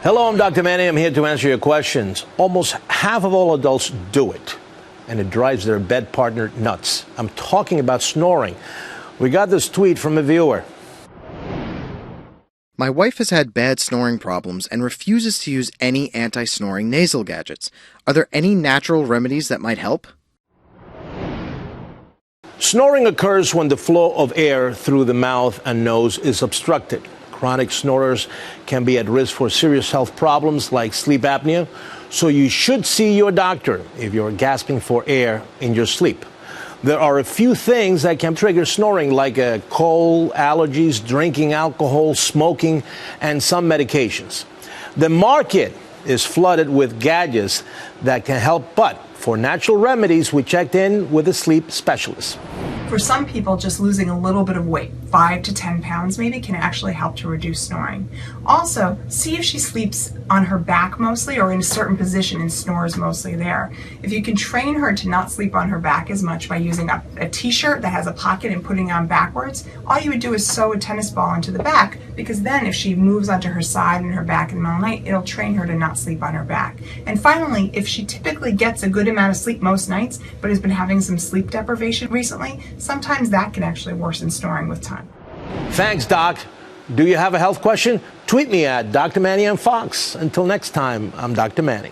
Hello, I'm Dr. Manny. I'm here to answer your questions. Almost half of all adults do it, and it drives their bed partner nuts. I'm talking about snoring. We got this tweet from a viewer. My wife has had bad snoring problems and refuses to use any anti-snoring nasal gadgets. Are there any natural remedies that might help? Snoring occurs when the flow of air through the mouth and nose is obstructed. Chronic snorers can be at risk for serious health problems like sleep apnea, so you should see your doctor if you're gasping for air in your sleep. There are a few things that can trigger snoring, like a cold, allergies, drinking alcohol, smoking, and some medications. The market is flooded with gadgets that can help, but for natural remedies, we checked in with a sleep specialist. For some people, just losing a little bit of weight, 5 to 10 pounds maybe, can actually help to reduce snoring. Also, see if she sleeps on her back mostly or in a certain position and snores mostly there. If you can train her to not sleep on her back as much by using a t-shirt that has a pocket and putting it on backwards, all you would do is sew a tennis ball into the back, because then if she moves onto her side and her back in the middle of the night, it'll train her to not sleep on her back. And finally, if she typically gets a good amount of sleep most nights, but has been having some sleep deprivation recently, sometimes that can actually worsen snoring with time. Thanks, Doc. Do you have a health question? Tweet me at Dr. Manny on Fox. Until next time, I'm Dr. Manny.